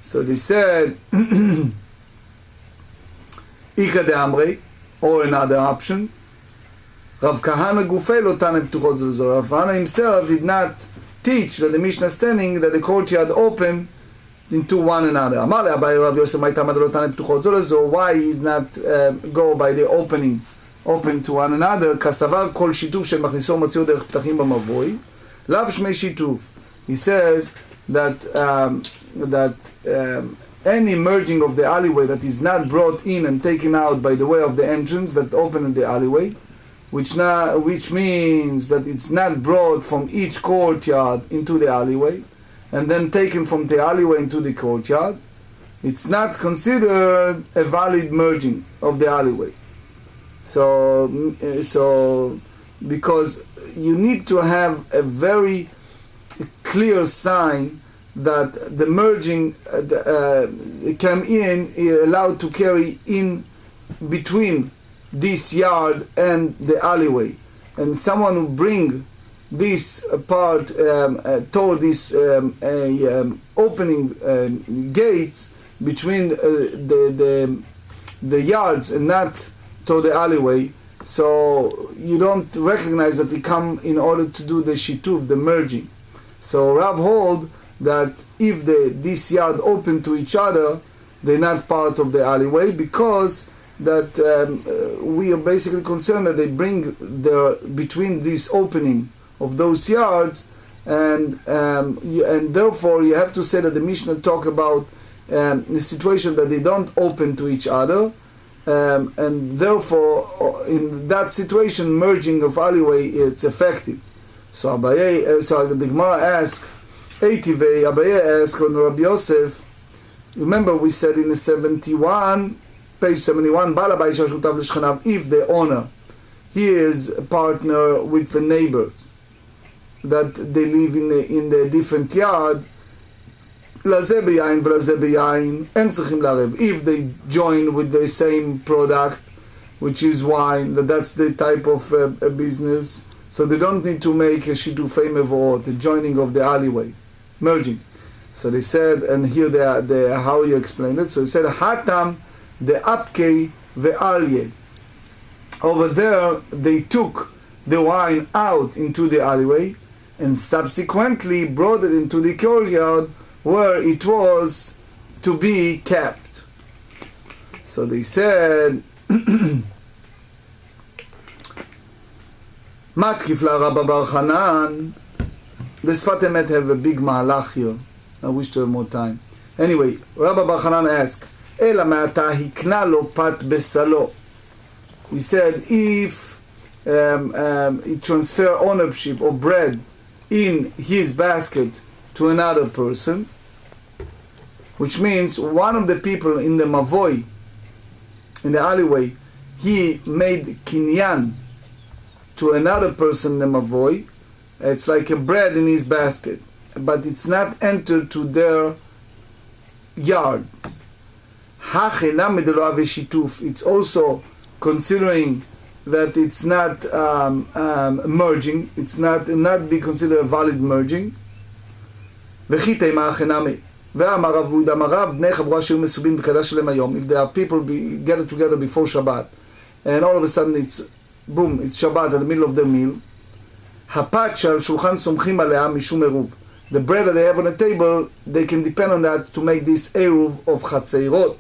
So they said, Ika de Amrei, or another option. Rav Kahana Gufei lo Tanei Ptuchot Zo Lezo. Rav Kahana himself did not teach that the Mishnah standing that the courtyard open into one another. Amar le Abai Rav Yosef Mai Tamad lo Tanei Ptuchot Zo Lezo. Why he did not go by the opening, open to one another? Kasavar kol shituf shel machniso matzio derech ptachim b'mavoi. Lav shmei shituf. He says that any merging of the alleyway that is not brought in and taken out by the way of the entrance that opened the alleyway, which means that it's not brought from each courtyard into the alleyway and then taken from the alleyway into the courtyard, it's not considered a valid merging of the alleyway. So because you need to have a very clear sign that the merging came in, allowed to carry in between this yard and the alleyway, and someone who bring this part toward this opening gate between the yards and not toward the alleyway, so you don't recognize that they come in order to do the shituf, the merging. So Rav hold that if this yard open to each other, they're not part of the alleyway, because that we are basically concerned that they bring between this opening of those yards, and therefore you have to say that the Mishnah talk about the situation that they don't open to each other, and therefore in that situation merging of alleyway it's effective. So the Gemara asks, Abaye asks on Rabbi Yosef, remember we said in the 71, page 71, if the owner, he is a partner with the neighbors, that they live in the different yard, if they join with the same product, which is wine, that's the type of business, so they don't need to make a shitufei mevorot, the joining of the alleyway, merging. So they said, and here how you explain it. So he said, Hatam the apkei ve'alye. Over there, they took the wine out into the alleyway and subsequently brought it into the courtyard where it was to be kept. So they said, Matkif la Rabba Bar Hanan. The Sfat Emet have a big mahalach here. I wish to have more time. Anyway, Rabbi Bar Hanan asked, Ela ma'ata hikna lo pat besalo. He said, if he transfer ownership of bread in his basket to another person, which means one of the people in the mavoi, in the alleyway, he made kinyan to another person in the mavoi, it's like a bread in his basket, but it's not entered to their yard. It's also considering that it's not merging, it's not be considered a valid merging. If there are people gathered together before Shabbat, and all of a sudden it's Shabbat at the middle of their meal, the bread that they have on the table, they can depend on that to make this eruv of chatzeirot.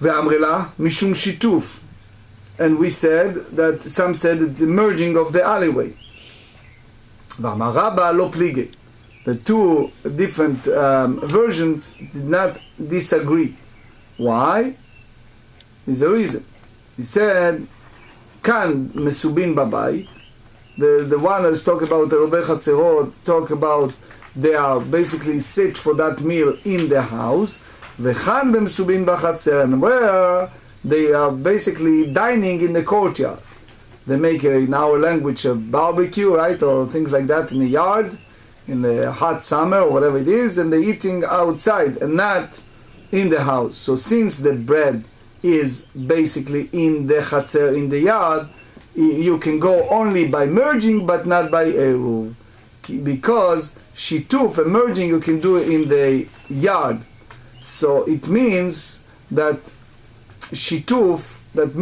mishum shituf. And we said that some said that the merging of the alleyway. The two different versions did not disagree. Why? There's a reason. He said, Kan mesubin babayit. The one that's talk about the Rovei Chatzerot, talk about they are basically sit for that meal in the house. V'chan b'mesubin b'chatzer, and where they are basically dining in the courtyard. They make in our language a barbecue, right, or things like that in the yard, in the hot summer or whatever it is, and they're eating outside and not in the house. So since the bread is basically in the chatzer, in the yard, you can go only by merging but not by eruv, because shituf and merging you can do it in the yard. So it means that shituf, that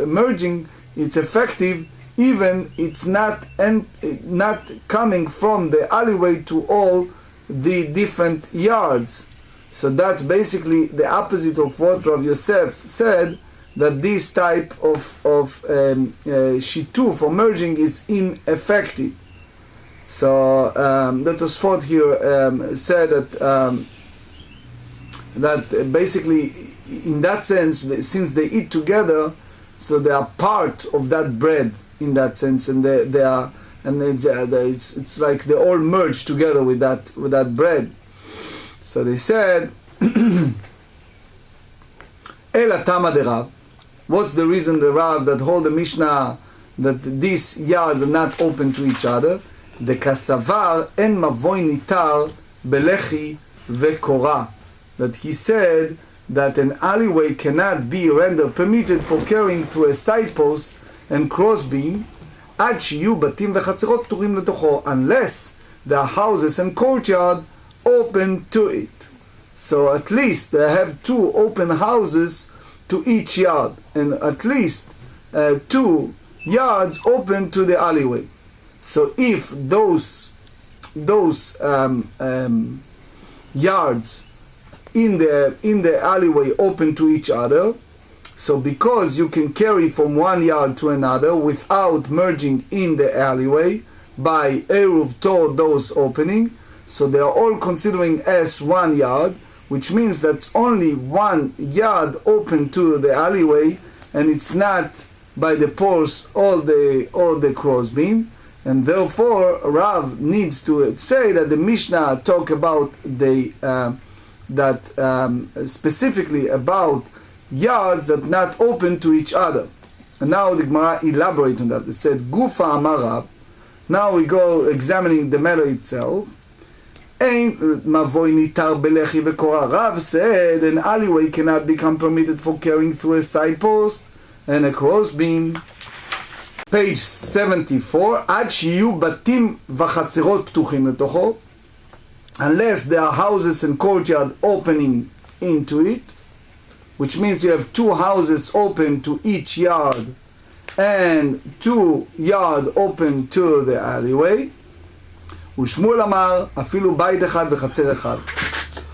merging, it's effective even it's not coming from the alleyway to all the different yards. So that's basically the opposite of what Rav Yosef said, that this type of shituf or merging is ineffective. So that was thought here said that that basically, in that sense, since they eat together, so they are part of that bread in that sense, and they are, and it's like they all merge together with that bread. So they said, Ela Tama de Rav. What's the reason the Rav that hold the Mishnah that these yards are not open to each other? The Kasavar en mavoy nitar belechi vekora. That he said that an alleyway cannot be rendered permitted for carrying through a side post and crossbeam עד שיהיו בתים וחצרות פתוחים לתוכו, unless there are houses and courtyard open to it. So at least they have 2 open houses to each yard, and at least 2 yards open to the alleyway. So if those yards in the alleyway open to each other, so because you can carry from one yard to another without merging in the alleyway by Eruv toward those opening, so they are all considering as 1 yard, which means that's only 1 yard open to the alleyway, and it's not by the post or the crossbeam, and therefore Rav needs to say that the Mishnah talk about specifically about yards that not open to each other. And now the Gemara elaborate on that. It said Gufa Amar Rav. Now we go examining the matter itself. Ein mavoy nitar belechi vekora. Rav said an alleyway cannot become permitted for carrying through a side post and a crossbeam. Page 74. עד שיהיו בתים וחצרות פתוחים לתוכו, unless there are houses and courtyard opening into it, which means you have 2 houses open to each yard and 2 yard open to the alleyway. ושמואל אמר אפילו בית אחד וחצר אחד.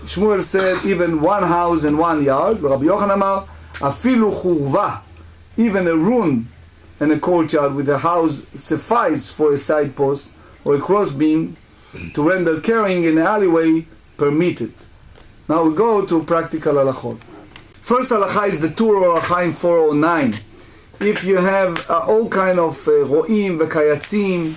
Shmuel said even 1 house and 1 yard. ורבי יוחנן אמר אפילו חורבה, even a room and a courtyard with a house suffice for a side post or a crossbeam to render carrying in an alleyway permitted. Now we go to practical halachot. First halacha is the Tur Orachaim 409. If you have all kind of ro'im v'kayatzim,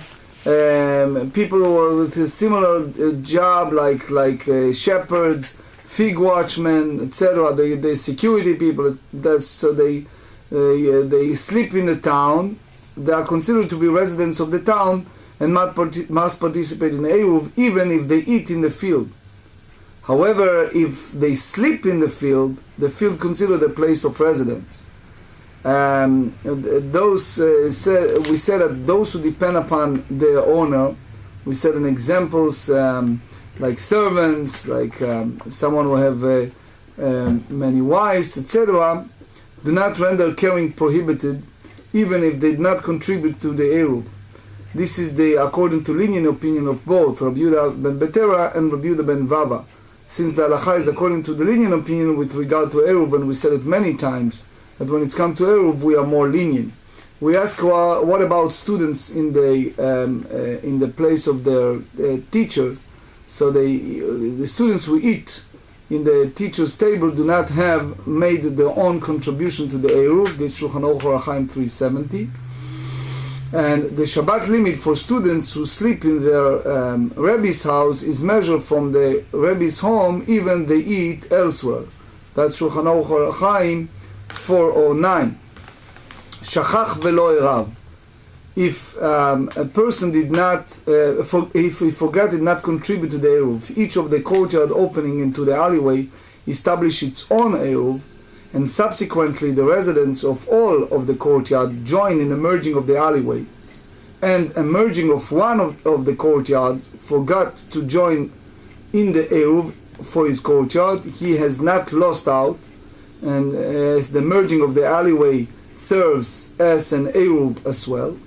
people who are with a similar job like shepherds, fig watchmen, etc., the security people, so they sleep in the town, they are considered to be residents of the town and must participate in the Eruv even if they eat in the field. However, if they sleep in the field considered a place of residence. We said that those who depend upon their owner, we said in examples like servants, like someone who have many wives, etc., do not render carrying prohibited, even if they did not contribute to the Eruv. This is according to lenient opinion of both Rabbi Yehuda ben Betera and Rabbi Yehuda ben Vava. Since the halacha is according to the lenient opinion with regard to Eruv, and we said it many times, that when it's come to Eruv, we are more lenient. We ask, what about students in the place of their teachers? So the students who eat in the teacher's table do not have made their own contribution to the Eruv. This Shulchan Aruch Orachaim 370. And the Shabbat limit for students who sleep in their Rebbe's house is measured from the Rebbe's home, even they eat elsewhere. That's Shulchan Aruch Orachaim 409. Shachach velo erav. If a person did not, if he forgot, did not contribute to the Eruv, each of the courtyard opening into the alleyway establish its own Eruv, and subsequently the residents of all of the courtyard join in the merging of the alleyway, and a merging of one of the courtyards forgot to join in the Eruv for his courtyard, he has not lost out, and as the merging of the alleyway serves as an Eruv as well.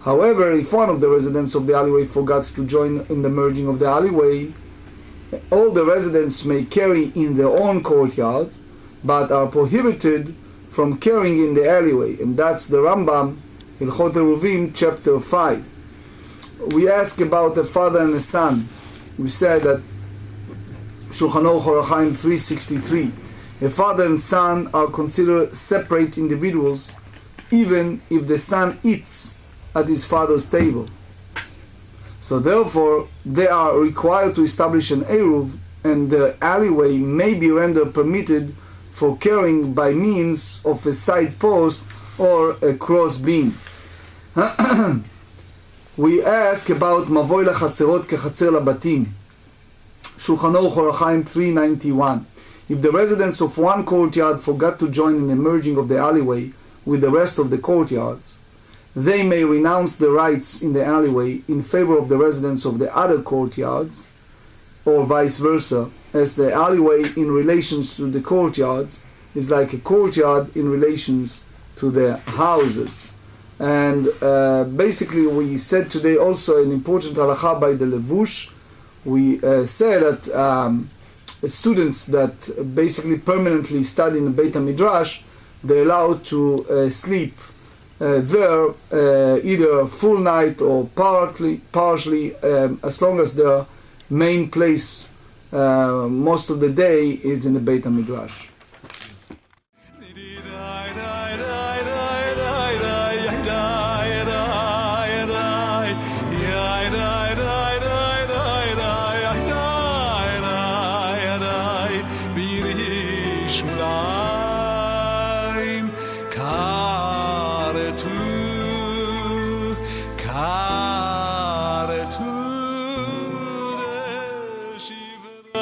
However, if one of the residents of the alleyway forgot to join in the merging of the alleyway, all the residents may carry in their own courtyards, but are prohibited from carrying in the alleyway. And that's the Rambam, Hilchot Eruvin, chapter 5. We ask about a father and a son. We said that Shulchan Aruch Orach Chaim 363. A father and son are considered separate individuals, even if the son eats at his father's table. So therefore, they are required to establish an Eruv, and the alleyway may be rendered permitted for carrying by means of a side post or a cross beam. We ask about Mavoi LaChatzerot Kechatzer LaBatim. Shulchan Aruch Orach Chaim 391. If the residents of one courtyard forgot to join in the merging of the alleyway with the rest of the courtyards, they may renounce the rights in the alleyway in favor of the residents of the other courtyards, or vice versa, as the alleyway in relations to the courtyards is like a courtyard in relations to the houses. And basically we said today also an important halakha by the Levush. We said that students that basically permanently study in the Beit HaMidrash, they're allowed to sleep there either full night or partially, as long as their main place most of the day is in the Beit HaMidrash.